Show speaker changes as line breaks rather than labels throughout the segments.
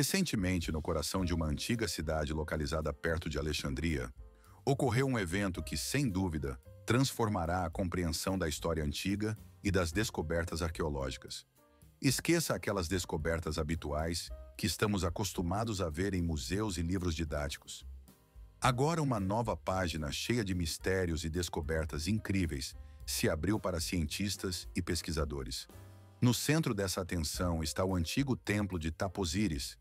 Recentemente, no coração de uma antiga cidade localizada perto de Alexandria, ocorreu um evento que, sem dúvida, transformará a compreensão da história antiga e das descobertas arqueológicas. Esqueça aquelas descobertas habituais que estamos acostumados a ver em museus e livros didáticos. Agora uma nova página cheia de mistérios e descobertas incríveis se abriu para cientistas e pesquisadores. No centro dessa atenção está o antigo templo de Taposiris,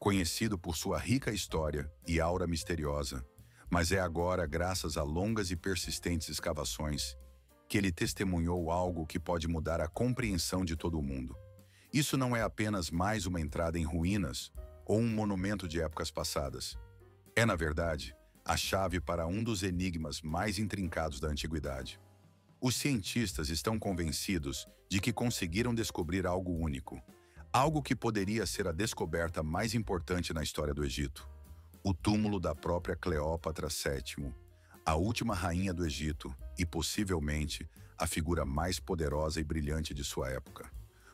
conhecido por sua rica história e aura misteriosa, mas é agora, graças a longas e persistentes escavações, que ele testemunhou algo que pode mudar a compreensão de todo o mundo. Isso não é apenas mais uma entrada em ruínas ou um monumento de épocas passadas. É, na verdade, a chave para um dos enigmas mais intrincados da antiguidade. Os cientistas estão convencidos de que conseguiram descobrir algo único, algo que poderia ser a descoberta mais importante na história do Egito: o túmulo da própria Cleópatra VII, a última rainha do Egito e possivelmente a figura mais poderosa e brilhante de sua época.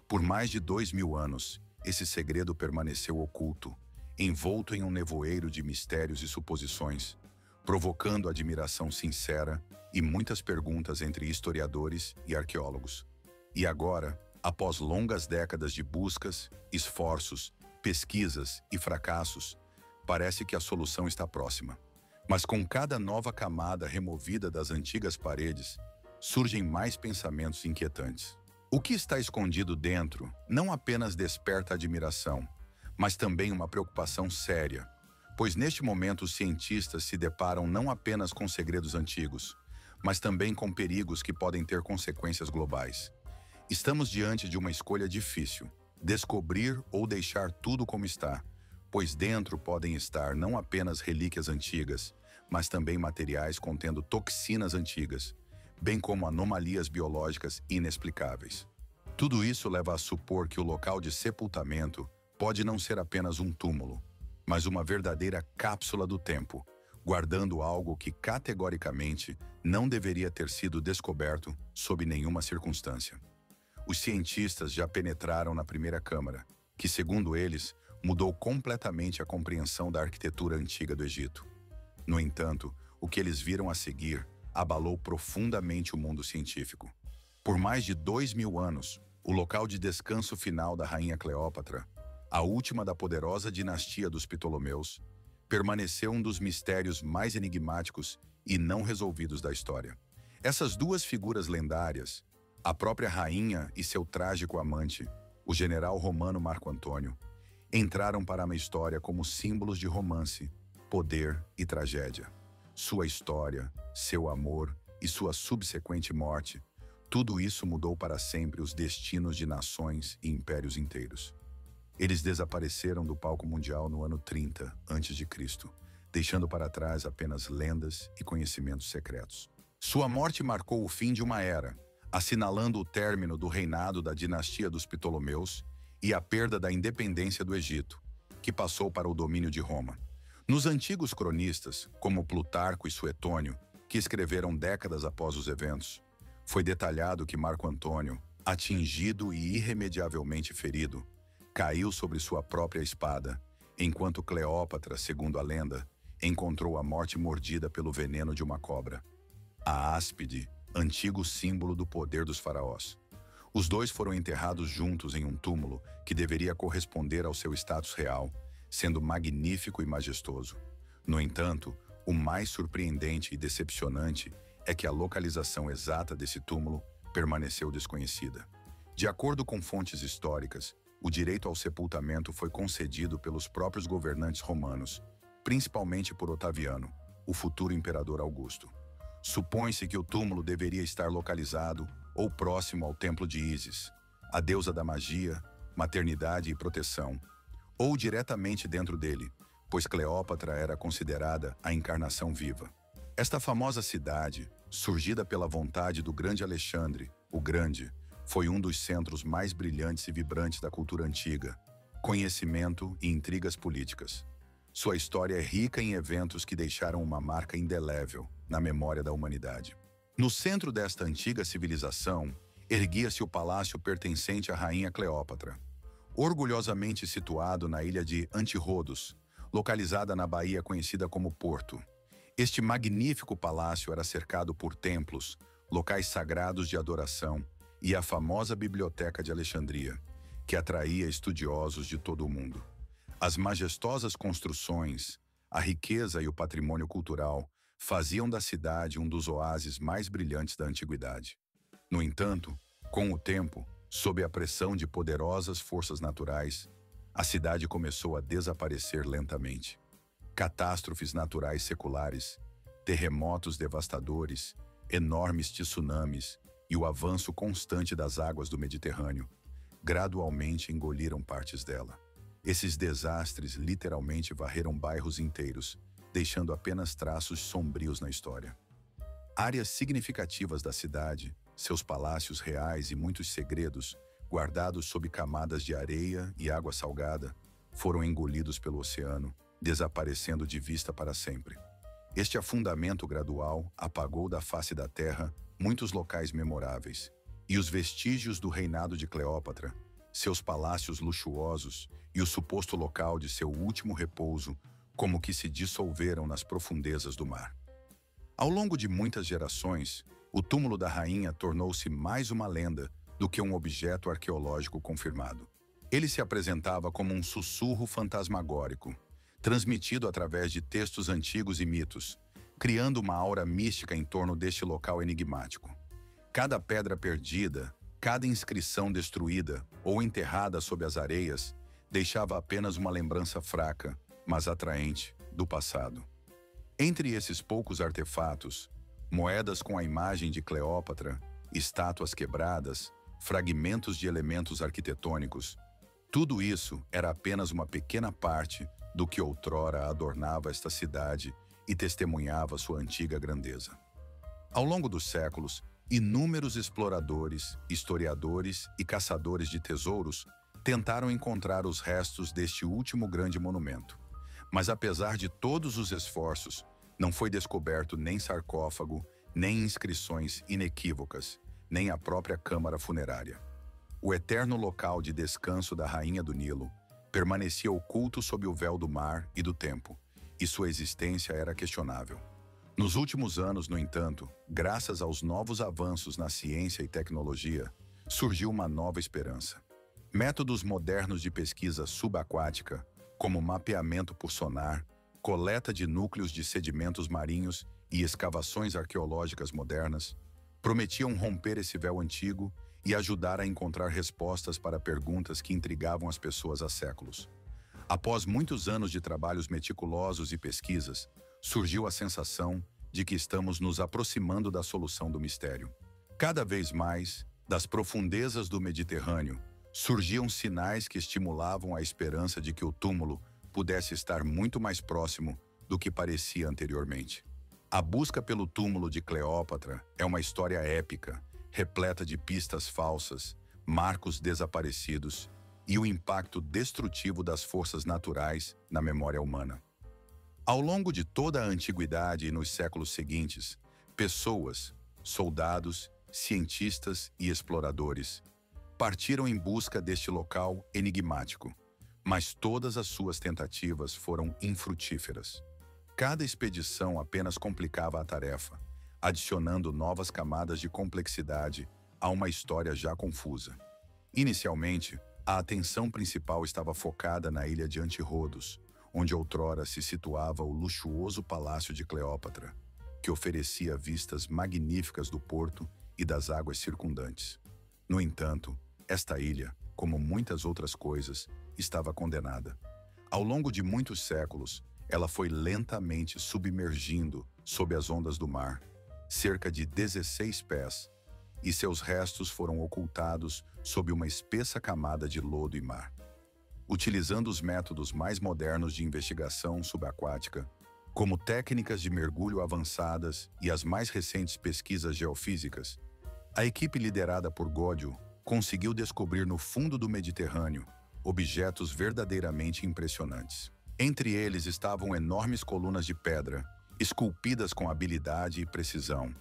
Por mais de 2000 anos, esse segredo permaneceu oculto, envolto em um nevoeiro de mistérios e suposições, provocando admiração sincera e muitas perguntas entre historiadores e arqueólogos. E agora, após longas décadas de buscas, esforços, pesquisas e fracassos, parece que a solução está próxima. Mas com cada nova camada removida das antigas paredes, surgem mais pensamentos inquietantes. O que está escondido dentro não apenas desperta admiração, mas também uma preocupação séria, pois neste momento os cientistas se deparam não apenas com segredos antigos, mas também com perigos que podem ter consequências globais. Estamos diante de uma escolha difícil: descobrir ou deixar tudo como está, pois dentro podem estar não apenas relíquias antigas, mas também materiais contendo toxinas antigas, bem como anomalias biológicas inexplicáveis. Tudo isso leva a supor que o local de sepultamento pode não ser apenas um túmulo, mas uma verdadeira cápsula do tempo, guardando algo que categoricamente não deveria ter sido descoberto sob nenhuma circunstância. Os cientistas já penetraram na primeira câmara, que, segundo eles, mudou completamente a compreensão da arquitetura antiga do Egito. No entanto, o que eles viram a seguir abalou profundamente o mundo científico. Por mais de 2000 anos, o local de descanso final da rainha Cleópatra, a última da poderosa dinastia dos Ptolomeus, permaneceu um dos mistérios mais enigmáticos e não resolvidos da história. Essas duas figuras lendárias, a própria rainha e seu trágico amante, o general romano Marco Antônio, entraram para a história como símbolos de romance, poder e tragédia. Sua história, seu amor e sua subsequente morte, tudo isso mudou para sempre os destinos de nações e impérios inteiros. Eles desapareceram do palco mundial no ano 30 a.C., deixando para trás apenas lendas e conhecimentos secretos. Sua morte marcou o fim de uma era, assinalando o término do reinado da dinastia dos Ptolomeus e a perda da independência do Egito, que passou para o domínio de Roma. Nos antigos cronistas, como Plutarco e Suetônio, que escreveram décadas após os eventos, foi detalhado que Marco Antônio, atingido e irremediavelmente ferido, caiu sobre sua própria espada, enquanto Cleópatra, segundo a lenda, encontrou a morte mordida pelo veneno de uma cobra. A áspide, antigo símbolo do poder dos faraós. Os dois foram enterrados juntos em um túmulo que deveria corresponder ao seu status real, sendo magnífico e majestoso. No entanto, o mais surpreendente e decepcionante é que a localização exata desse túmulo permaneceu desconhecida. De acordo com fontes históricas, o direito ao sepultamento foi concedido pelos próprios governantes romanos, principalmente por Otaviano, o futuro imperador Augusto. Supõe-se que o túmulo deveria estar localizado ou próximo ao templo de Ísis, a deusa da magia, maternidade e proteção, ou diretamente dentro dele, pois Cleópatra era considerada a encarnação viva. Esta famosa cidade, surgida pela vontade do grande Alexandre, o Grande, foi um dos centros mais brilhantes e vibrantes da cultura antiga, conhecimento e intrigas políticas. Sua história é rica em eventos que deixaram uma marca indelével na memória da humanidade. No centro desta antiga civilização, erguia-se o palácio pertencente à rainha Cleópatra, orgulhosamente situado na ilha de Antirrodos, localizada na baía conhecida como Porto. Este magnífico palácio era cercado por templos, locais sagrados de adoração e a famosa Biblioteca de Alexandria, que atraía estudiosos de todo o mundo. As majestosas construções, a riqueza e o patrimônio cultural faziam da cidade um dos oásis mais brilhantes da antiguidade. No entanto, com o tempo, sob a pressão de poderosas forças naturais, a cidade começou a desaparecer lentamente. Catástrofes naturais seculares, terremotos devastadores, enormes tsunamis e o avanço constante das águas do Mediterrâneo gradualmente engoliram partes dela. Esses desastres literalmente varreram bairros inteiros, deixando apenas traços sombrios na história. Áreas significativas da cidade, seus palácios reais e muitos segredos, guardados sob camadas de areia e água salgada, foram engolidos pelo oceano, desaparecendo de vista para sempre. Este afundamento gradual apagou da face da terra muitos locais memoráveis, e os vestígios do reinado de Cleópatra, seus palácios luxuosos e o suposto local de seu último repouso, como que se dissolveram nas profundezas do mar. Ao longo de muitas gerações, o túmulo da rainha tornou-se mais uma lenda do que um objeto arqueológico confirmado. Ele se apresentava como um sussurro fantasmagórico, transmitido através de textos antigos e mitos, criando uma aura mística em torno deste local enigmático. Cada pedra perdida, cada inscrição destruída ou enterrada sob as areias deixava apenas uma lembrança fraca, mas atraente, do passado. Entre esses poucos artefatos, moedas com a imagem de Cleópatra, estátuas quebradas, fragmentos de elementos arquitetônicos, tudo isso era apenas uma pequena parte do que outrora adornava esta cidade e testemunhava sua antiga grandeza. Ao longo dos séculos, inúmeros exploradores, historiadores e caçadores de tesouros tentaram encontrar os restos deste último grande monumento. Mas apesar de todos os esforços, não foi descoberto nem sarcófago, nem inscrições inequívocas, nem a própria câmara funerária. O eterno local de descanso da Rainha do Nilo permanecia oculto sob o véu do mar e do tempo, e sua existência era questionável. Nos últimos anos, no entanto, graças aos novos avanços na ciência e tecnologia, surgiu uma nova esperança. Métodos modernos de pesquisa subaquática, como mapeamento por sonar, coleta de núcleos de sedimentos marinhos e escavações arqueológicas modernas, prometiam romper esse véu antigo e ajudar a encontrar respostas para perguntas que intrigavam as pessoas há séculos. Após muitos anos de trabalhos meticulosos e pesquisas, surgiu a sensação de que estamos nos aproximando da solução do mistério. Cada vez mais, das profundezas do Mediterrâneo, surgiam sinais que estimulavam a esperança de que o túmulo pudesse estar muito mais próximo do que parecia anteriormente. A busca pelo túmulo de Cleópatra é uma história épica, repleta de pistas falsas, marcos desaparecidos e o impacto destrutivo das forças naturais na memória humana. Ao longo de toda a antiguidade e nos séculos seguintes, pessoas, soldados, cientistas e exploradores partiram em busca deste local enigmático, mas todas as suas tentativas foram infrutíferas. Cada expedição apenas complicava a tarefa, adicionando novas camadas de complexidade a uma história já confusa. Inicialmente, a atenção principal estava focada na ilha de Antirrodos, onde outrora se situava o luxuoso palácio de Cleópatra, que oferecia vistas magníficas do porto e das águas circundantes. No entanto, esta ilha, como muitas outras coisas, estava condenada. Ao longo de muitos séculos, ela foi lentamente submergindo sob as ondas do mar, cerca de 16 pés, e seus restos foram ocultados sob uma espessa camada de lodo e mar. Utilizando os métodos mais modernos de investigação subaquática, como técnicas de mergulho avançadas e as mais recentes pesquisas geofísicas, a equipe liderada por Godio conseguiu descobrir no fundo do Mediterrâneo objetos verdadeiramente impressionantes. Entre eles estavam enormes colunas de pedra, esculpidas com habilidade e precisão,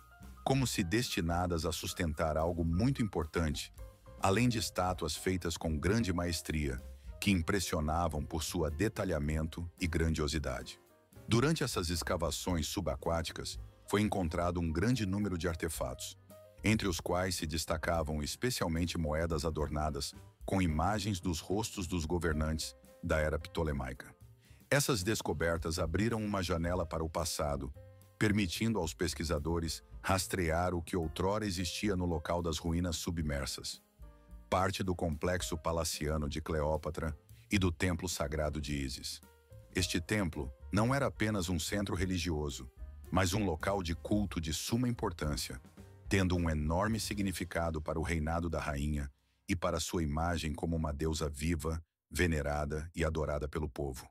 como se destinadas a sustentar algo muito importante, além de estátuas feitas com grande maestria, que impressionavam por seu detalhamento e grandiosidade. Durante essas escavações subaquáticas, foi encontrado um grande número de artefatos, entre os quais se destacavam especialmente moedas adornadas com imagens dos rostos dos governantes da era ptolemaica. Essas descobertas abriram uma janela para o passado, permitindo aos pesquisadores rastrear o que outrora existia no local das ruínas submersas, parte do complexo palaciano de Cleópatra e do templo sagrado de Ísis. Este templo não era apenas um centro religioso, mas um local de culto de suma importância, tendo um enorme significado para o reinado da rainha e para sua imagem como uma deusa viva, venerada e adorada pelo povo.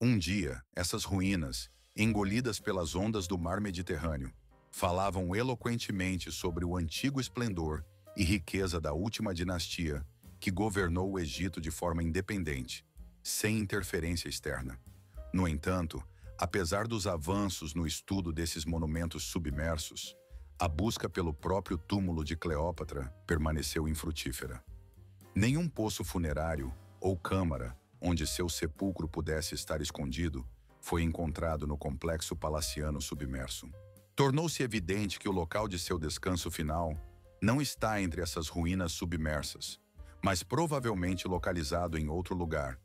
Um dia, essas ruínas, engolidas pelas ondas do mar Mediterrâneo, falavam eloquentemente sobre o antigo esplendor e riqueza da última dinastia que governou o Egito de forma independente, sem interferência externa. No entanto, apesar dos avanços no estudo desses monumentos submersos, a busca pelo próprio túmulo de Cleópatra permaneceu infrutífera. Nenhum poço funerário ou câmara onde seu sepulcro pudesse estar escondido foi encontrado no complexo palaciano submerso. Tornou-se evidente que o local de seu descanso final não está entre essas ruínas submersas, mas provavelmente localizado em outro lugar,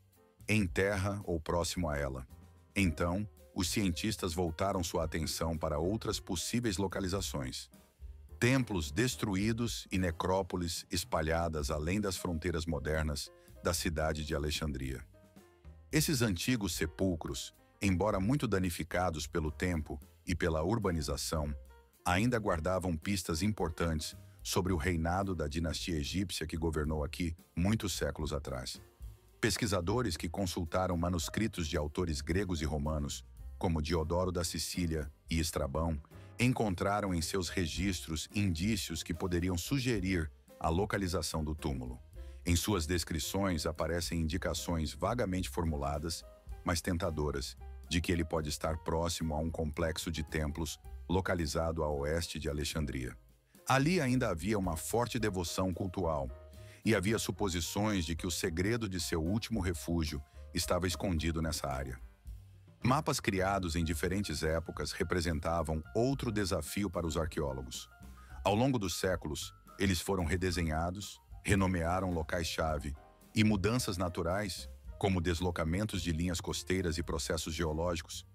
em terra ou próximo a ela. Então, os cientistas voltaram sua atenção para outras possíveis localizações. Templos destruídos e necrópolis espalhadas além das fronteiras modernas da cidade de Alexandria. Esses antigos sepulcros, embora muito danificados pelo tempo e pela urbanização, ainda guardavam pistas importantes sobre o reinado da dinastia egípcia que governou aqui muitos séculos atrás. Pesquisadores que consultaram manuscritos de autores gregos e romanos, como Diodoro da Sicília e Estrabão, encontraram em seus registros indícios que poderiam sugerir a localização do túmulo. Em suas descrições aparecem indicações vagamente formuladas, mas tentadoras, de que ele pode estar próximo a um complexo de templos localizado a oeste de Alexandria. Ali ainda havia uma forte devoção cultual, e havia suposições de que o segredo de seu último refúgio estava escondido nessa área. Mapas criados em diferentes épocas representavam outro desafio para os arqueólogos. Ao longo dos séculos, eles foram redesenhados, renomearam locais-chave e mudanças naturais, como deslocamentos de linhas costeiras e processos geológicos,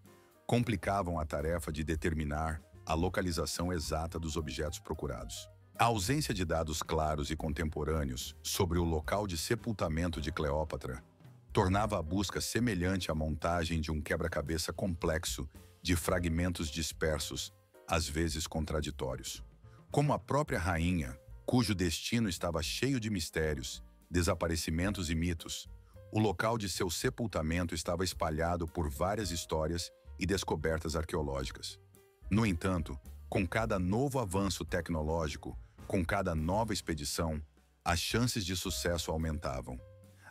complicavam a tarefa de determinar a localização exata dos objetos procurados. A ausência de dados claros e contemporâneos sobre o local de sepultamento de Cleópatra tornava a busca semelhante à montagem de um quebra-cabeça complexo de fragmentos dispersos, às vezes contraditórios. Como a própria rainha, cujo destino estava cheio de mistérios, desaparecimentos e mitos, o local de seu sepultamento estava espalhado por várias histórias e descobertas arqueológicas. No entanto, com cada novo avanço tecnológico, com cada nova expedição, as chances de sucesso aumentavam.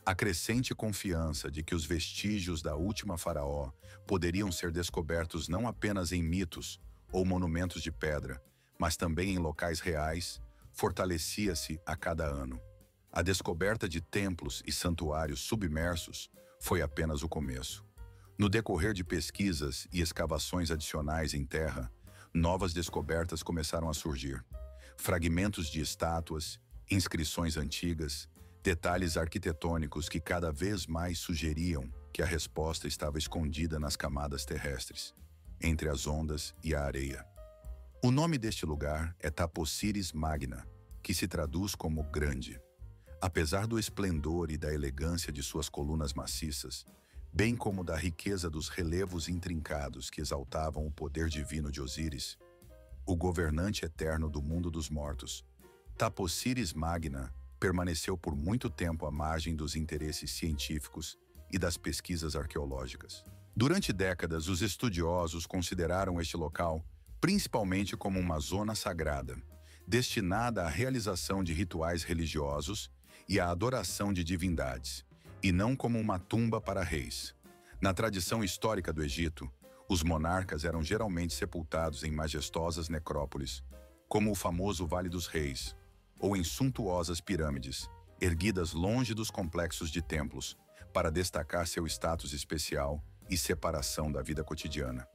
A crescente confiança de que os vestígios da última faraó poderiam ser descobertos não apenas em mitos ou monumentos de pedra, mas também em locais reais, fortalecia-se a cada ano. A descoberta de templos e santuários submersos foi apenas o começo. No decorrer de pesquisas e escavações adicionais em terra, novas descobertas começaram a surgir. Fragmentos de estátuas, inscrições antigas, detalhes arquitetônicos que cada vez mais sugeriam que a resposta estava escondida nas camadas terrestres, entre as ondas e a areia. O nome deste lugar é Tapossiris Magna, que se traduz como grande. Apesar do esplendor e da elegância de suas colunas maciças, bem como da riqueza dos relevos intrincados que exaltavam o poder divino de Osíris, o governante eterno do mundo dos mortos, Tapossiris Magna permaneceu por muito tempo à margem dos interesses científicos e das pesquisas arqueológicas. Durante décadas, os estudiosos consideraram este local principalmente como uma zona sagrada, destinada à realização de rituais religiosos e à adoração de divindades, e não como uma tumba para reis. Na tradição histórica do Egito, os monarcas eram geralmente sepultados em majestosas necrópolis, como o famoso Vale dos Reis, ou em suntuosas pirâmides, erguidas longe dos complexos de templos, para destacar seu status especial e separação da vida cotidiana.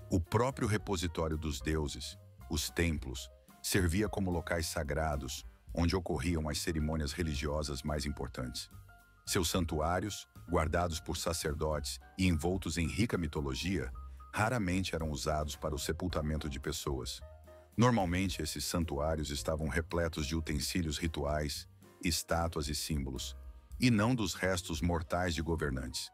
O próprio repositório dos deuses, os templos, servia como locais sagrados onde ocorriam as cerimônias religiosas mais importantes. Seus santuários, guardados por sacerdotes e envoltos em rica mitologia, raramente eram usados para o sepultamento de pessoas. Normalmente, esses santuários estavam repletos de utensílios rituais, estátuas e símbolos, e não dos restos mortais de governantes.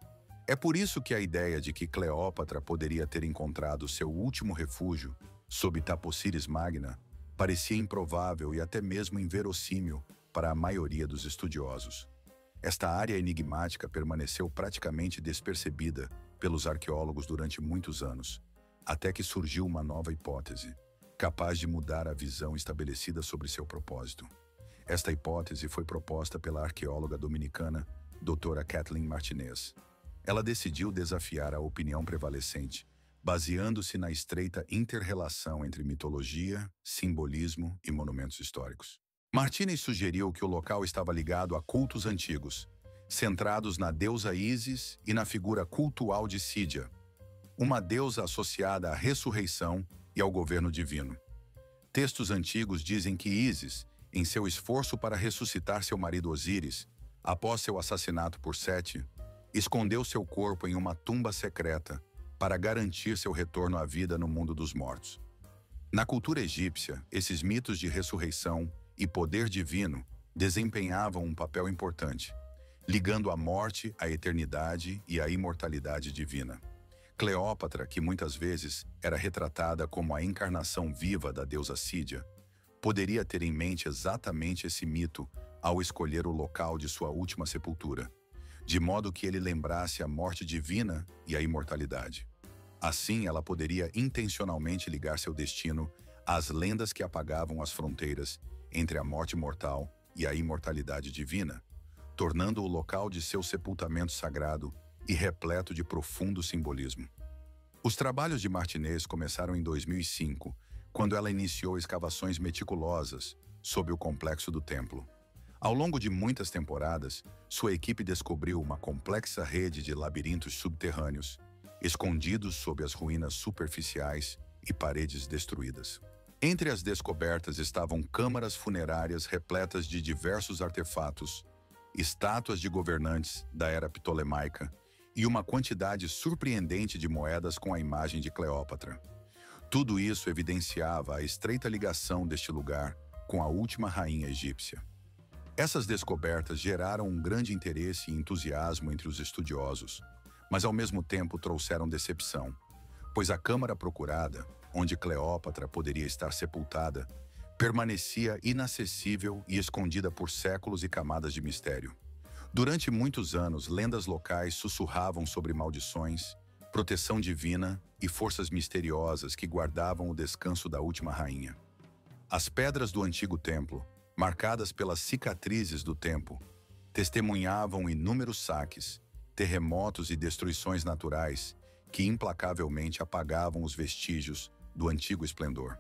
É por isso que a ideia de que Cleópatra poderia ter encontrado seu último refúgio sob Tapossíris Magna parecia improvável e até mesmo inverossímil para a maioria dos estudiosos. Esta área enigmática permaneceu praticamente despercebida pelos arqueólogos durante muitos anos, até que surgiu uma nova hipótese, capaz de mudar a visão estabelecida sobre seu propósito. Esta hipótese foi proposta pela arqueóloga dominicana Dra. Kathleen Martinez. Ela decidiu desafiar a opinião prevalecente, baseando-se na estreita inter-relação entre mitologia, simbolismo e monumentos históricos. Martinez sugeriu que o local estava ligado a cultos antigos, centrados na deusa Ísis e na figura cultual de Sídia, uma deusa associada à ressurreição e ao governo divino. Textos antigos dizem que Ísis, em seu esforço para ressuscitar seu marido Osíris, após seu assassinato por Sete, escondeu seu corpo em uma tumba secreta para garantir seu retorno à vida no mundo dos mortos. Na cultura egípcia, esses mitos de ressurreição e poder divino desempenhavam um papel importante, ligando a morte à eternidade e à imortalidade divina. Cleópatra, que muitas vezes era retratada como a encarnação viva da deusa Sídia, poderia ter em mente exatamente esse mito ao escolher o local de sua última sepultura, de modo que ele lembrasse a morte divina e a imortalidade. Assim, ela poderia intencionalmente ligar seu destino às lendas que apagavam as fronteiras entre a morte mortal e a imortalidade divina, tornando o local de seu sepultamento sagrado e repleto de profundo simbolismo. Os trabalhos de Martinez começaram em 2005, quando ela iniciou escavações meticulosas sob o complexo do templo. Ao longo de muitas temporadas, sua equipe descobriu uma complexa rede de labirintos subterrâneos, escondidos sob as ruínas superficiais e paredes destruídas. Entre as descobertas estavam câmaras funerárias repletas de diversos artefatos, estátuas de governantes da era ptolemaica e uma quantidade surpreendente de moedas com a imagem de Cleópatra. Tudo isso evidenciava a estreita ligação deste lugar com a última rainha egípcia. Essas descobertas geraram um grande interesse e entusiasmo entre os estudiosos, mas ao mesmo tempo trouxeram decepção, pois a câmara procurada, onde Cleópatra poderia estar sepultada, permanecia inacessível e escondida por séculos e camadas de mistério. Durante muitos anos, lendas locais sussurravam sobre maldições, proteção divina e forças misteriosas que guardavam o descanso da última rainha. As pedras do antigo templo, marcadas pelas cicatrizes do tempo, testemunhavam inúmeros saques, terremotos e destruições naturais que implacavelmente apagavam os vestígios do antigo esplendor.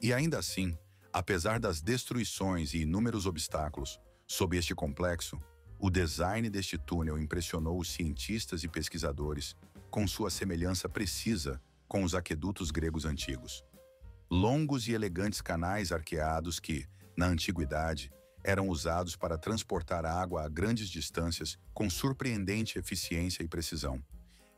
E ainda assim, apesar das destruições e inúmeros obstáculos sob este complexo, o design deste túnel impressionou os cientistas e pesquisadores com sua semelhança precisa com os aquedutos gregos antigos. Longos e elegantes canais arqueados que, na antiguidade, eram usados para transportar água a grandes distâncias com surpreendente eficiência e precisão.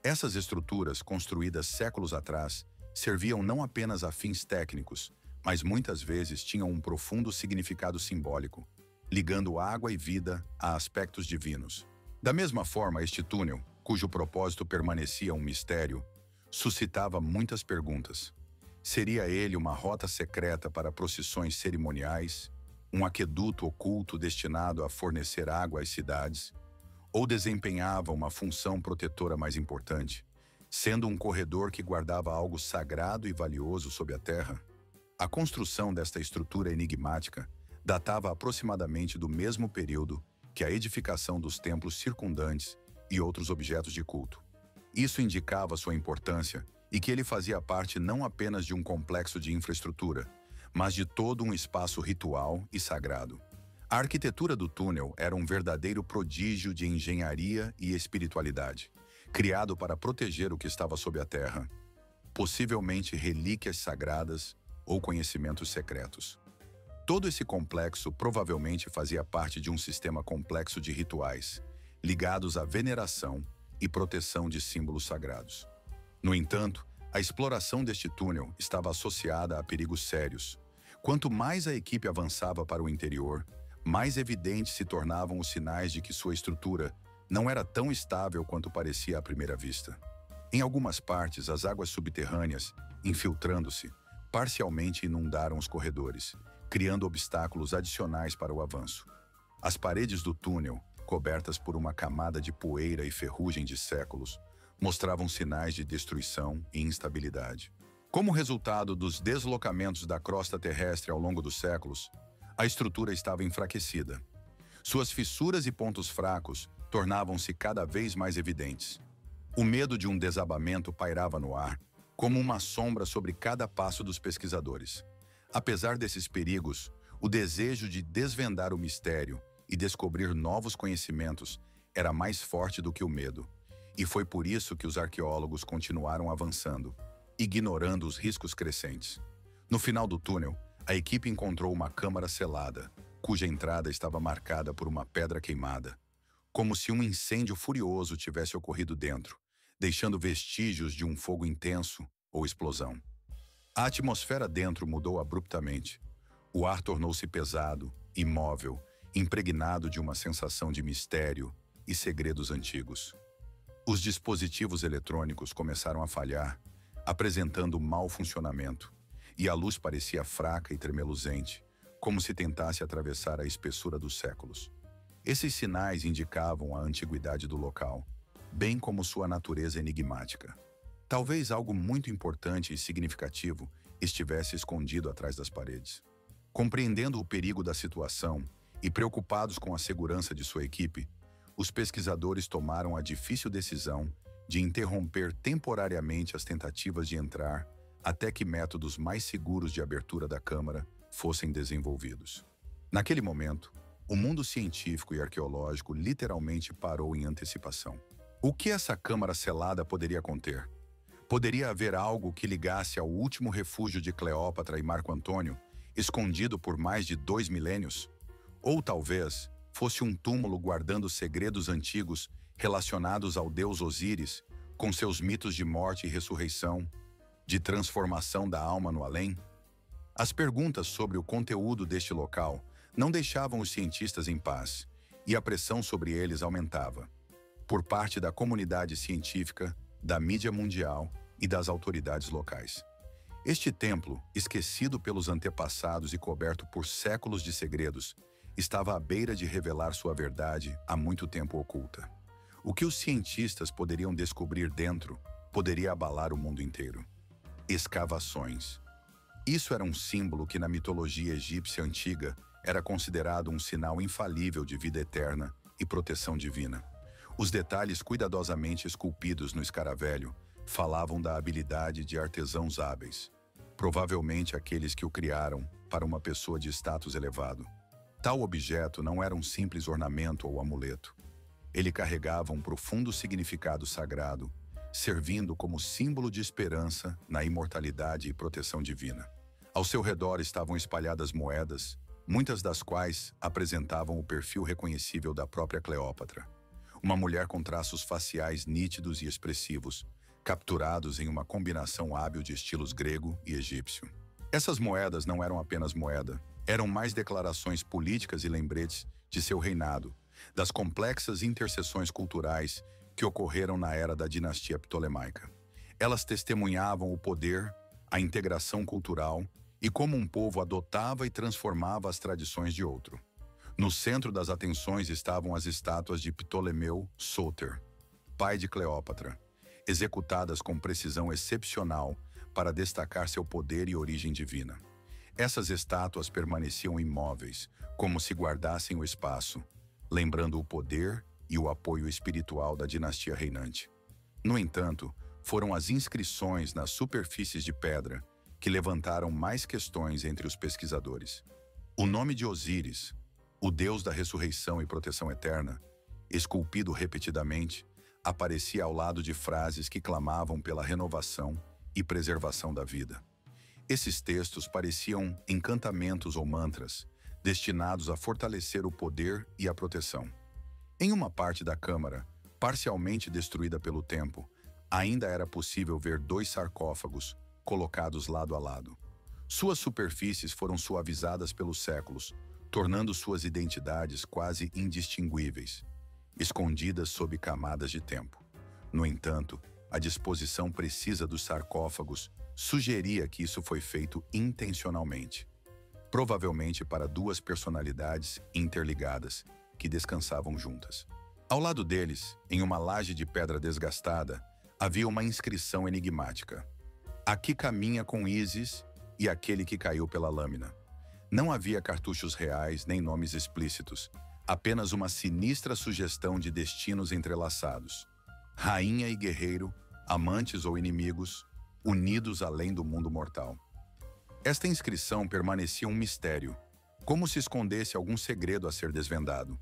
Essas estruturas, construídas séculos atrás, serviam não apenas a fins técnicos, mas muitas vezes tinham um profundo significado simbólico, ligando água e vida a aspectos divinos. Da mesma forma, este túnel, cujo propósito permanecia um mistério, suscitava muitas perguntas. Seria ele uma rota secreta para procissões cerimoniais, um aqueduto oculto destinado a fornecer água às cidades, ou desempenhava uma função protetora mais importante, sendo um corredor que guardava algo sagrado e valioso sob a terra? A construção desta estrutura enigmática datava aproximadamente do mesmo período que a edificação dos templos circundantes e outros objetos de culto. Isso indicava sua importância e que ele fazia parte não apenas de um complexo de infraestrutura, mas de todo um espaço ritual e sagrado. A arquitetura do túnel era um verdadeiro prodígio de engenharia e espiritualidade, criado para proteger o que estava sob a terra, possivelmente relíquias sagradas ou conhecimentos secretos. Todo esse complexo provavelmente fazia parte de um sistema complexo de rituais, ligados à veneração e proteção de símbolos sagrados. No entanto, a exploração deste túnel estava associada a perigos sérios. Quanto mais a equipe avançava para o interior, mais evidentes se tornavam os sinais de que sua estrutura não era tão estável quanto parecia à primeira vista. Em algumas partes, as águas subterrâneas, infiltrando-se, parcialmente inundaram os corredores, criando obstáculos adicionais para o avanço. As paredes do túnel, cobertas por uma camada de poeira e ferrugem de séculos, mostravam sinais de destruição e instabilidade. Como resultado dos deslocamentos da crosta terrestre ao longo dos séculos, a estrutura estava enfraquecida. Suas fissuras e pontos fracos tornavam-se cada vez mais evidentes. O medo de um desabamento pairava no ar, como uma sombra sobre cada passo dos pesquisadores. Apesar desses perigos, o desejo de desvendar o mistério e descobrir novos conhecimentos era mais forte do que o medo, e foi por isso que os arqueólogos continuaram avançando, ignorando os riscos crescentes. No final do túnel, a equipe encontrou uma câmara selada, cuja entrada estava marcada por uma pedra queimada, como se um incêndio furioso tivesse ocorrido dentro, deixando vestígios de um fogo intenso ou explosão. A atmosfera dentro mudou abruptamente. O ar tornou-se pesado, imóvel, impregnado de uma sensação de mistério e segredos antigos. Os dispositivos eletrônicos começaram a falhar, apresentando mau funcionamento, e a luz parecia fraca e tremeluzente, como se tentasse atravessar a espessura dos séculos. Esses sinais indicavam a antiguidade do local, bem como sua natureza enigmática. Talvez algo muito importante e significativo estivesse escondido atrás das paredes. Compreendendo o perigo da situação e preocupados com a segurança de sua equipe, os pesquisadores tomaram a difícil decisão de interromper temporariamente as tentativas de entrar até que métodos mais seguros de abertura da câmara fossem desenvolvidos. Naquele momento, o mundo científico e arqueológico literalmente parou em antecipação. O que essa câmara selada poderia conter? Poderia haver algo que ligasse ao último refúgio de Cleópatra e Marco Antônio, escondido por mais de 2 milênios? Ou talvez fosse um túmulo guardando segredos antigos relacionados ao deus Osíris, com seus mitos de morte e ressurreição, de transformação da alma no além? As perguntas sobre o conteúdo deste local não deixavam os cientistas em paz, e a pressão sobre eles aumentava, por parte da comunidade científica, da mídia mundial e das autoridades locais. Este templo, esquecido pelos antepassados e coberto por séculos de segredos, estava à beira de revelar sua verdade há muito tempo oculta. O que os cientistas poderiam descobrir dentro poderia abalar o mundo inteiro. Escavações. Isso era um símbolo que na mitologia egípcia antiga era considerado um sinal infalível de vida eterna e proteção divina. Os detalhes cuidadosamente esculpidos no escaravelho falavam da habilidade de artesãos hábeis, provavelmente aqueles que o criaram para uma pessoa de status elevado. Tal objeto não era um simples ornamento ou amuleto. Ele carregava um profundo significado sagrado, servindo como símbolo de esperança na imortalidade e proteção divina. Ao seu redor estavam espalhadas moedas, muitas das quais apresentavam o perfil reconhecível da própria Cleópatra, uma mulher com traços faciais nítidos e expressivos, capturados em uma combinação hábil de estilos grego e egípcio. Essas moedas não eram apenas moeda, eram mais declarações políticas e lembretes de seu reinado, das complexas interseções culturais que ocorreram na era da dinastia ptolemaica. Elas testemunhavam o poder, a integração cultural e como um povo adotava e transformava as tradições de outro. No centro das atenções estavam as estátuas de Ptolemeu Sóter, pai de Cleópatra, executadas com precisão excepcional para destacar seu poder e origem divina. Essas estátuas permaneciam imóveis, como se guardassem o espaço, lembrando o poder e o apoio espiritual da dinastia reinante. No entanto, foram as inscrições nas superfícies de pedra que levantaram mais questões entre os pesquisadores. O nome de Osíris, O Deus da ressurreição e proteção eterna, esculpido repetidamente, aparecia ao lado de frases que clamavam pela renovação e preservação da vida. Esses textos pareciam encantamentos ou mantras, destinados a fortalecer o poder e a proteção. Em uma parte da câmara, parcialmente destruída pelo tempo, ainda era possível ver 2 sarcófagos colocados lado a lado. Suas superfícies foram suavizadas pelos séculos, tornando suas identidades quase indistinguíveis, escondidas sob camadas de tempo. No entanto, a disposição precisa dos sarcófagos sugeria que isso foi feito intencionalmente, provavelmente para 2 personalidades interligadas que descansavam juntas. Ao lado deles, em uma laje de pedra desgastada, havia uma inscrição enigmática. Aqui caminha com Ísis e aquele que caiu pela lâmina. Não havia cartuchos reais nem nomes explícitos, apenas uma sinistra sugestão de destinos entrelaçados. Rainha e guerreiro, amantes ou inimigos, unidos além do mundo mortal. Esta inscrição permanecia um mistério, como se escondesse algum segredo a ser desvendado.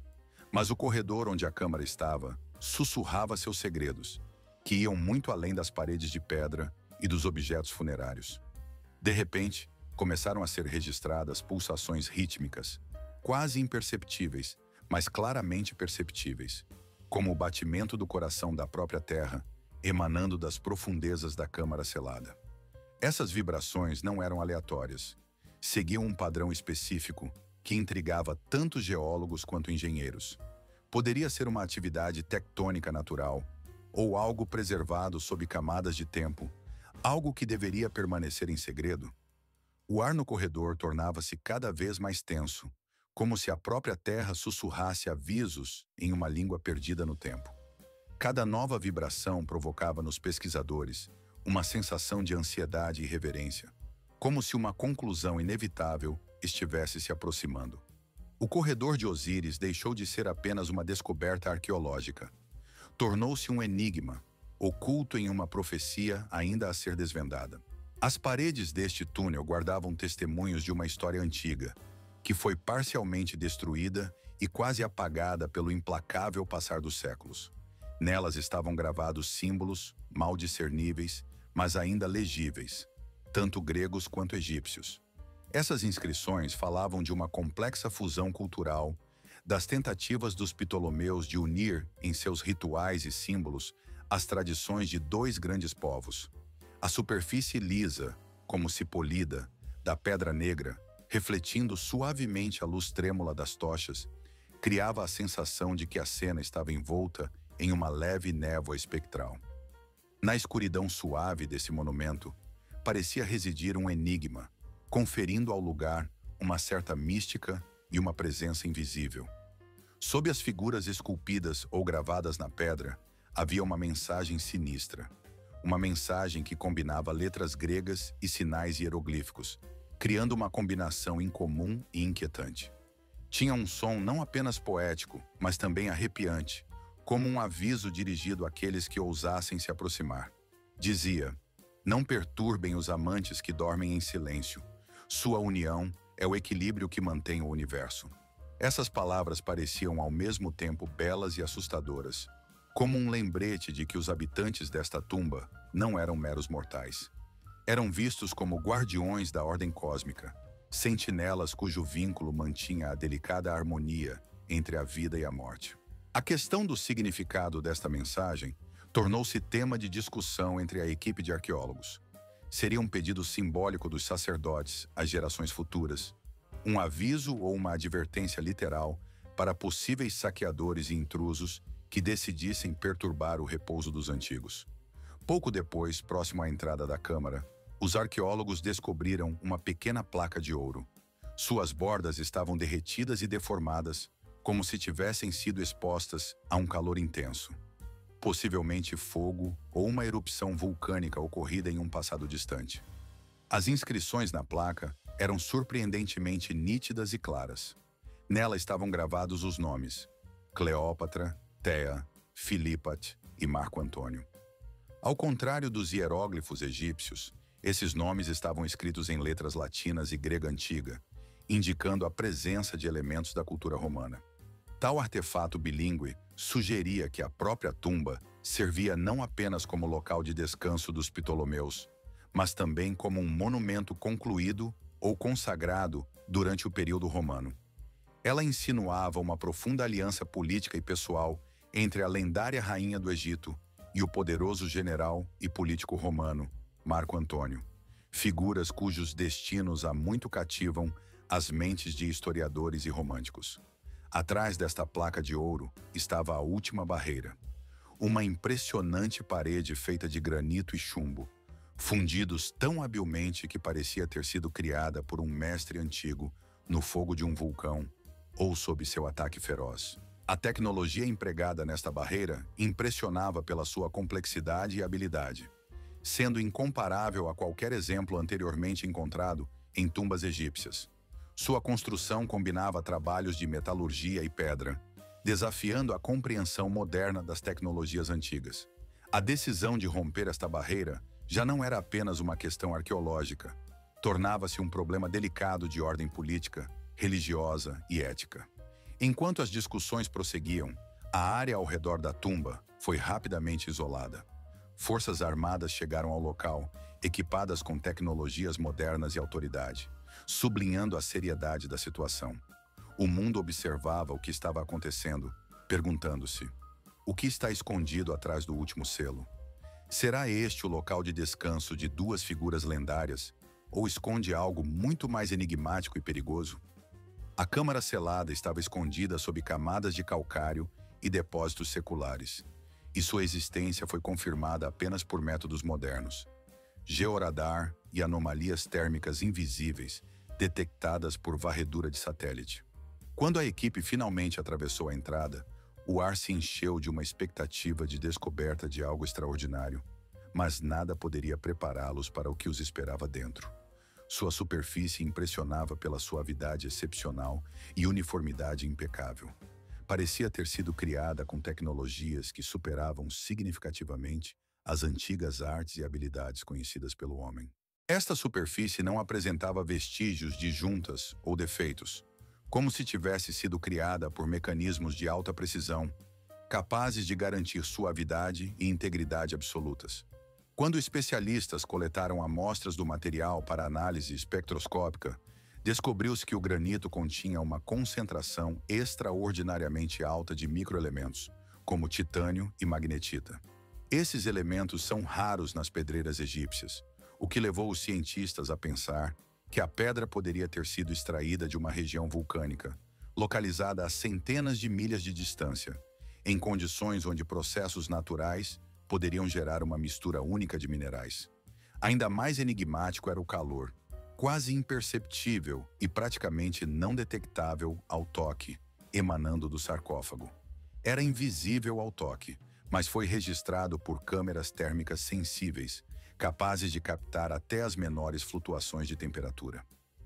Mas o corredor onde a câmara estava sussurrava seus segredos, que iam muito além das paredes de pedra e dos objetos funerários. De repente, começaram a ser registradas pulsações rítmicas, quase imperceptíveis, mas claramente perceptíveis, como o batimento do coração da própria terra, emanando das profundezas da câmara selada. Essas vibrações não eram aleatórias. Seguiam um padrão específico que intrigava tanto geólogos quanto engenheiros. Poderia ser uma atividade tectônica natural, ou algo preservado sob camadas de tempo, algo que deveria permanecer em segredo. O ar no corredor tornava-se cada vez mais tenso, como se a própria terra sussurrasse avisos em uma língua perdida no tempo. Cada nova vibração provocava nos pesquisadores uma sensação de ansiedade e reverência, como se uma conclusão inevitável estivesse se aproximando. O corredor de Osíris deixou de ser apenas uma descoberta arqueológica. Tornou-se um enigma, oculto em uma profecia ainda a ser desvendada. As paredes deste túnel guardavam testemunhos de uma história antiga, que foi parcialmente destruída e quase apagada pelo implacável passar dos séculos. Nelas estavam gravados símbolos, mal discerníveis, mas ainda legíveis, tanto gregos quanto egípcios. Essas inscrições falavam de uma complexa fusão cultural, das tentativas dos Ptolomeus de unir em seus rituais e símbolos as tradições de 2 grandes povos. A superfície lisa, como se polida, da pedra negra, refletindo suavemente a luz trêmula das tochas, criava a sensação de que a cena estava envolta em uma leve névoa espectral. Na escuridão suave desse monumento, parecia residir um enigma, conferindo ao lugar uma certa mística e uma presença invisível. Sob as figuras esculpidas ou gravadas na pedra, havia uma mensagem sinistra. Uma mensagem que combinava letras gregas e sinais hieroglíficos, criando uma combinação incomum e inquietante. Tinha um som não apenas poético, mas também arrepiante, como um aviso dirigido àqueles que ousassem se aproximar. Dizia: não perturbem os amantes que dormem em silêncio. Sua união é o equilíbrio que mantém o universo. Essas palavras pareciam ao mesmo tempo belas e assustadoras, como um lembrete de que os habitantes desta tumba não eram meros mortais. Eram vistos como guardiões da ordem cósmica, sentinelas cujo vínculo mantinha a delicada harmonia entre a vida e a morte. A questão do significado desta mensagem tornou-se tema de discussão entre a equipe de arqueólogos. Seria um pedido simbólico dos sacerdotes às gerações futuras, um aviso ou uma advertência literal para possíveis saqueadores e intrusos que decidissem perturbar o repouso dos antigos. Pouco depois, próximo à entrada da câmara, os arqueólogos descobriram uma pequena placa de ouro. Suas bordas estavam derretidas e deformadas, como se tivessem sido expostas a um calor intenso. Possivelmente fogo ou uma erupção vulcânica ocorrida em um passado distante. As inscrições na placa eram surpreendentemente nítidas e claras. Nela estavam gravados os nomes: Cleópatra, Thea, Filípate e Marco Antônio. Ao contrário dos hieróglifos egípcios, esses nomes estavam escritos em letras latinas e grega antiga, indicando a presença de elementos da cultura romana. Tal artefato bilíngue sugeria que a própria tumba servia não apenas como local de descanso dos Ptolomeus, mas também como um monumento concluído ou consagrado durante o período romano. Ela insinuava uma profunda aliança política e pessoal entre a lendária rainha do Egito e o poderoso general e político romano, Marco Antônio, figuras cujos destinos há muito cativam as mentes de historiadores e românticos. Atrás desta placa de ouro estava a última barreira, uma impressionante parede feita de granito e chumbo, fundidos tão habilmente que parecia ter sido criada por um mestre antigo no fogo de um vulcão ou sob seu ataque feroz. A tecnologia empregada nesta barreira impressionava pela sua complexidade e habilidade, sendo incomparável a qualquer exemplo anteriormente encontrado em tumbas egípcias. Sua construção combinava trabalhos de metalurgia e pedra, desafiando a compreensão moderna das tecnologias antigas. A decisão de romper esta barreira já não era apenas uma questão arqueológica, tornava-se um problema delicado de ordem política, religiosa e ética. Enquanto as discussões prosseguiam, a área ao redor da tumba foi rapidamente isolada. Forças armadas chegaram ao local, equipadas com tecnologias modernas e autoridade, sublinhando a seriedade da situação. O mundo observava o que estava acontecendo, perguntando-se: o que está escondido atrás do último selo? Será este o local de descanso de duas figuras lendárias, ou esconde algo muito mais enigmático e perigoso? A câmara selada estava escondida sob camadas de calcário e depósitos seculares, e sua existência foi confirmada apenas por métodos modernos. Georadar e anomalias térmicas invisíveis, detectadas por varredura de satélite. Quando a equipe finalmente atravessou a entrada, o ar se encheu de uma expectativa de descoberta de algo extraordinário, mas nada poderia prepará-los para o que os esperava dentro. Sua superfície impressionava pela suavidade excepcional e uniformidade impecável. Parecia ter sido criada com tecnologias que superavam significativamente as antigas artes e habilidades conhecidas pelo homem. Esta superfície não apresentava vestígios de juntas ou defeitos, como se tivesse sido criada por mecanismos de alta precisão, capazes de garantir suavidade e integridade absolutas. Quando especialistas coletaram amostras do material para análise espectroscópica, descobriu-se que o granito continha uma concentração extraordinariamente alta de microelementos, como titânio e magnetita. Esses elementos são raros nas pedreiras egípcias, o que levou os cientistas a pensar que a pedra poderia ter sido extraída de uma região vulcânica, localizada a centenas de milhas de distância, em condições onde processos naturais poderiam gerar uma mistura única de minerais. Ainda mais enigmático era o calor, quase imperceptível e praticamente não detectável ao toque, emanando do sarcófago. Era invisível ao toque, mas foi registrado por câmeras térmicas sensíveis, capazes de captar até as menores flutuações de temperatura.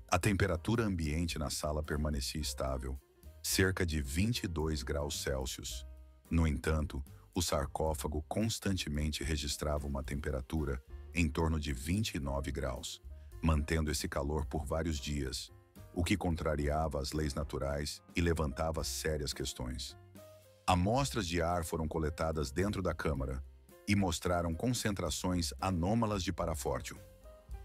A temperatura ambiente na sala permanecia estável, cerca de 22 graus Celsius. No entanto, o sarcófago constantemente registrava uma temperatura em torno de 29 graus, mantendo esse calor por vários dias, o que contrariava as leis naturais e levantava sérias questões. Amostras de ar foram coletadas dentro da câmara e mostraram concentrações anômalas de parafórtio,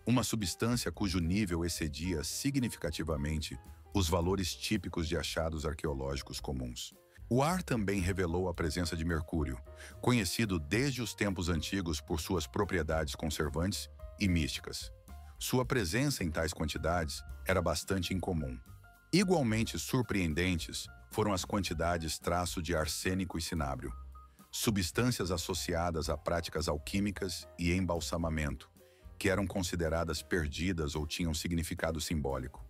uma substância cujo nível excedia significativamente os valores típicos de achados arqueológicos comuns. O ar também revelou a presença de mercúrio, conhecido desde os tempos antigos por suas propriedades conservantes e místicas. Sua presença em tais quantidades era bastante incomum. Igualmente surpreendentes foram as quantidades traço de arsênico e cinábrio, substâncias associadas a práticas alquímicas e embalsamamento, que eram consideradas perdidas ou tinham significado simbólico.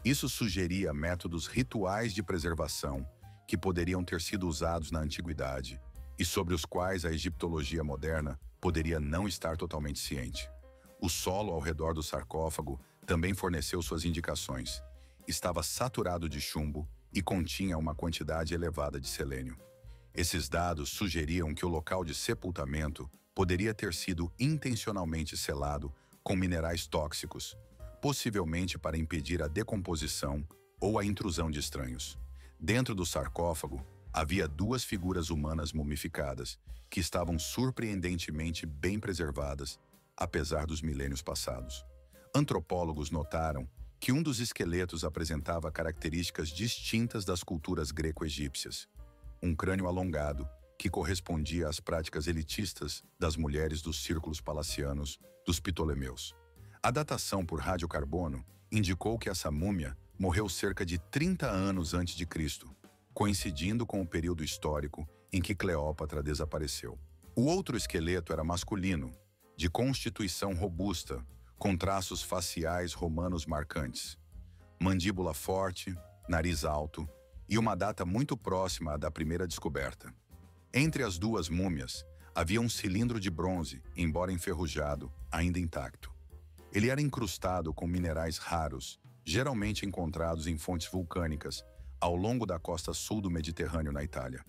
Isso sugeria métodos rituais de preservação que poderiam ter sido usados na antiguidade e sobre os quais a egiptologia moderna poderia não estar totalmente ciente. O solo ao redor do sarcófago também forneceu suas indicações. Estava saturado de chumbo e continha uma quantidade elevada de selênio. Esses dados sugeriam que o local de sepultamento poderia ter sido intencionalmente selado com minerais tóxicos, possivelmente para impedir a decomposição ou a intrusão de estranhos. Dentro do sarcófago, havia duas figuras humanas mumificadas, que estavam surpreendentemente bem preservadas, apesar dos milênios passados. Antropólogos notaram que um dos esqueletos apresentava características distintas das culturas greco-egípcias. Um crânio alongado, que correspondia às práticas elitistas das mulheres dos círculos palacianos dos Ptolemeus. A datação por radiocarbono indicou que essa múmia morreu cerca de 30 anos antes de Cristo, coincidindo com o período histórico em que Cleópatra desapareceu. O outro esqueleto era masculino, de constituição robusta, com traços faciais romanos marcantes, mandíbula forte, nariz alto e uma data muito próxima à da primeira descoberta. Entre as duas múmias, havia um cilindro de bronze, embora enferrujado, ainda intacto. Ele era incrustado com minerais raros, geralmente encontrados em fontes vulcânicas, ao longo da costa sul do Mediterrâneo na Itália.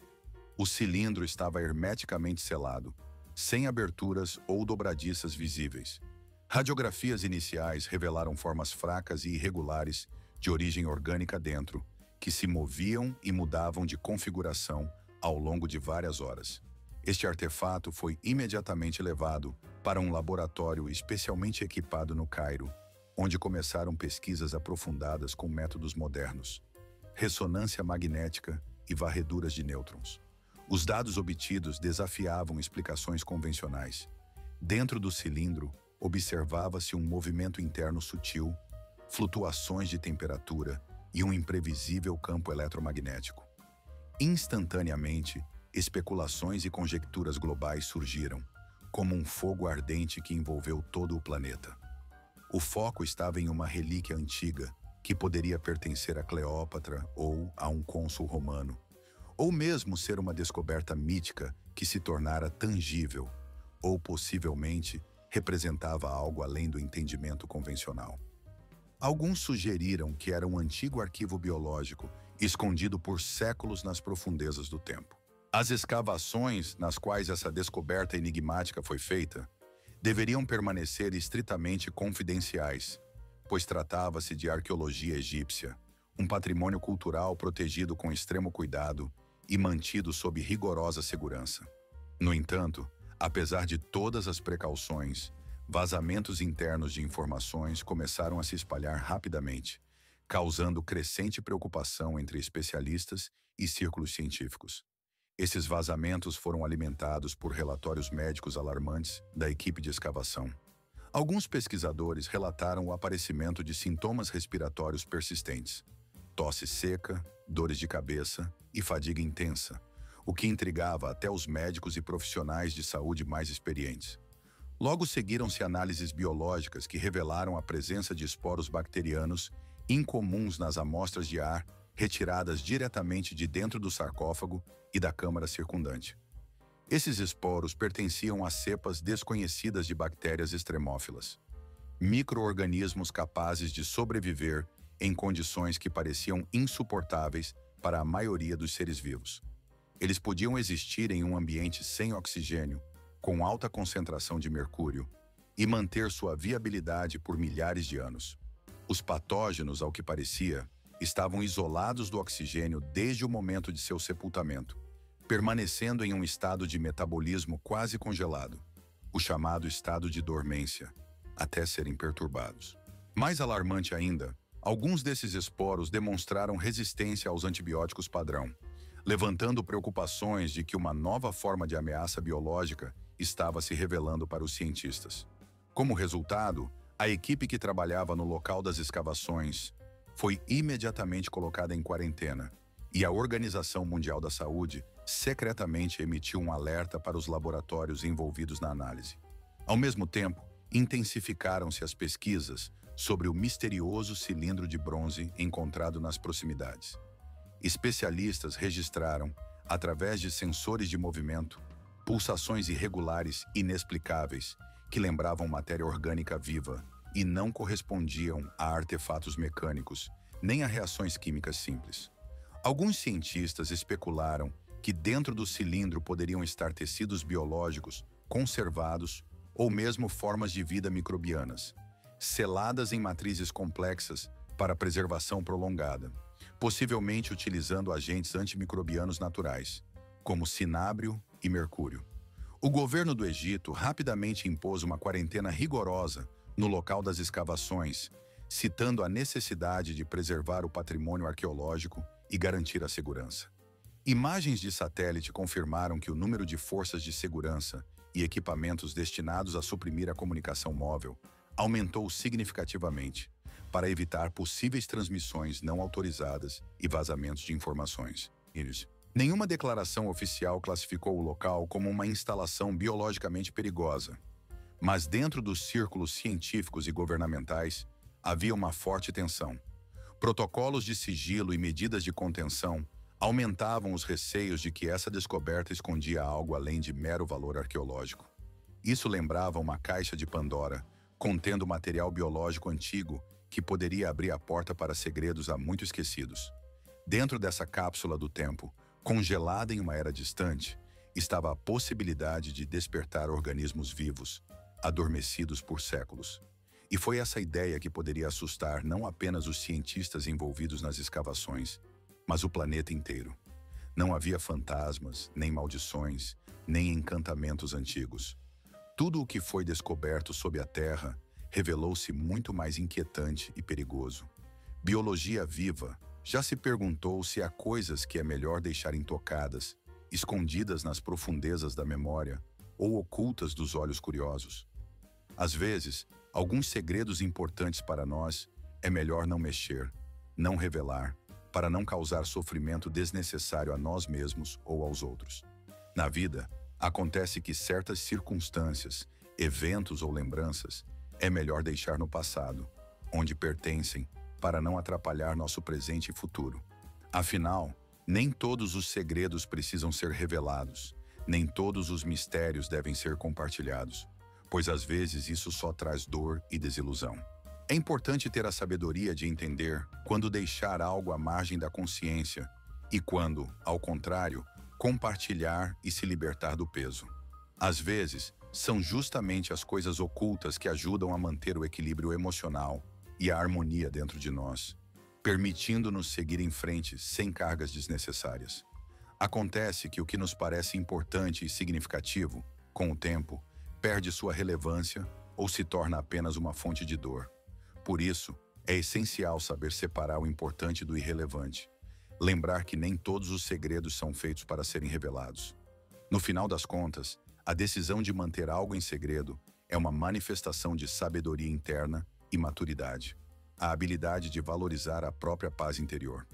O cilindro estava hermeticamente selado, sem aberturas ou dobradiças visíveis. Radiografias iniciais revelaram formas fracas e irregulares de origem orgânica dentro, que se moviam e mudavam de configuração ao longo de várias horas. Este artefato foi imediatamente levado para um laboratório especialmente equipado no Cairo, onde começaram pesquisas aprofundadas com métodos modernos, ressonância magnética e varreduras de nêutrons. Os dados obtidos desafiavam explicações convencionais. Dentro do cilindro, observava-se um movimento interno sutil, flutuações de temperatura e um imprevisível campo eletromagnético. Instantaneamente, especulações e conjecturas globais surgiram, como um fogo ardente que envolveu todo o planeta. O foco estava em uma relíquia antiga, que poderia pertencer a Cleópatra ou a um cônsul romano, ou mesmo ser uma descoberta mítica que se tornara tangível, ou possivelmente representava algo além do entendimento convencional. Alguns sugeriram que era um antigo arquivo biológico, escondido por séculos nas profundezas do tempo. As escavações nas quais essa descoberta enigmática foi feita deveriam permanecer estritamente confidenciais, pois tratava-se de arqueologia egípcia, um patrimônio cultural protegido com extremo cuidado e mantido sob rigorosa segurança. No entanto, apesar de todas as precauções, vazamentos internos de informações começaram a se espalhar rapidamente, causando crescente preocupação entre especialistas e círculos científicos. Esses vazamentos foram alimentados por relatórios médicos alarmantes da equipe de escavação. Alguns pesquisadores relataram o aparecimento de sintomas respiratórios persistentes, tosse seca, dores de cabeça e fadiga intensa, o que intrigava até os médicos e profissionais de saúde mais experientes. Logo seguiram-se análises biológicas que revelaram a presença de esporos bacterianos incomuns nas amostras de ar retiradas diretamente de dentro do sarcófago e da câmara circundante. Esses esporos pertenciam a cepas desconhecidas de bactérias extremófilas, micro-organismos capazes de sobreviver em condições que pareciam insuportáveis para a maioria dos seres vivos. Eles podiam existir em um ambiente sem oxigênio, com alta concentração de mercúrio, e manter sua viabilidade por milhares de anos. Os patógenos, ao que parecia, estavam isolados do oxigênio desde o momento de seu sepultamento, permanecendo em um estado de metabolismo quase congelado, o chamado estado de dormência, até serem perturbados. Mais alarmante ainda, alguns desses esporos demonstraram resistência aos antibióticos padrão, levantando preocupações de que uma nova forma de ameaça biológica estava se revelando para os cientistas. Como resultado, a equipe que trabalhava no local das escavações foi imediatamente colocada em quarentena, e a Organização Mundial da Saúde secretamente emitiu um alerta para os laboratórios envolvidos na análise. Ao mesmo tempo, intensificaram-se as pesquisas sobre o misterioso cilindro de bronze encontrado nas proximidades. Especialistas registraram, através de sensores de movimento, pulsações irregulares inexplicáveis que lembravam matéria orgânica viva e não correspondiam a artefatos mecânicos, nem a reações químicas simples. Alguns cientistas especularam que dentro do cilindro poderiam estar tecidos biológicos conservados ou mesmo formas de vida microbianas, seladas em matrizes complexas para preservação prolongada, possivelmente utilizando agentes antimicrobianos naturais, como cinábrio e mercúrio. O governo do Egito rapidamente impôs uma quarentena rigorosa no local das escavações, citando a necessidade de preservar o patrimônio arqueológico e garantir a segurança. Imagens de satélite confirmaram que o número de forças de segurança e equipamentos destinados a suprimir a comunicação móvel aumentou significativamente, para evitar possíveis transmissões não autorizadas e vazamentos de informações. Nenhuma declaração oficial classificou o local como uma instalação biologicamente perigosa, mas dentro dos círculos científicos e governamentais havia uma forte tensão. Protocolos de sigilo e medidas de contenção aumentavam os receios de que essa descoberta escondia algo além de mero valor arqueológico. Isso lembrava uma caixa de Pandora, contendo material biológico antigo que poderia abrir a porta para segredos há muito esquecidos. Dentro dessa cápsula do tempo, congelada em uma era distante, estava a possibilidade de despertar organismos vivos, adormecidos por séculos. E foi essa ideia que poderia assustar não apenas os cientistas envolvidos nas escavações, mas o planeta inteiro. Não havia fantasmas, nem maldições, nem encantamentos antigos. Tudo o que foi descoberto sob a Terra revelou-se muito mais inquietante e perigoso. Biologia viva já se perguntou se há coisas que é melhor deixar intocadas, escondidas nas profundezas da memória ou ocultas dos olhos curiosos. Às vezes, alguns segredos importantes para nós é melhor não mexer, não revelar, para não causar sofrimento desnecessário a nós mesmos ou aos outros. Na vida, acontece que certas circunstâncias, eventos ou lembranças é melhor deixar no passado, onde pertencem, para não atrapalhar nosso presente e futuro. Afinal, nem todos os segredos precisam ser revelados, nem todos os mistérios devem ser compartilhados, pois às vezes isso só traz dor e desilusão. É importante ter a sabedoria de entender quando deixar algo à margem da consciência e quando, ao contrário, compartilhar e se libertar do peso. Às vezes, são justamente as coisas ocultas que ajudam a manter o equilíbrio emocional e a harmonia dentro de nós, permitindo-nos seguir em frente sem cargas desnecessárias. Acontece que o que nos parece importante e significativo, com o tempo, perde sua relevância ou se torna apenas uma fonte de dor. Por isso, é essencial saber separar o importante do irrelevante. Lembrar que nem todos os segredos são feitos para serem revelados. No final das contas, a decisão de manter algo em segredo é uma manifestação de sabedoria interna e maturidade, a habilidade de valorizar a própria paz interior.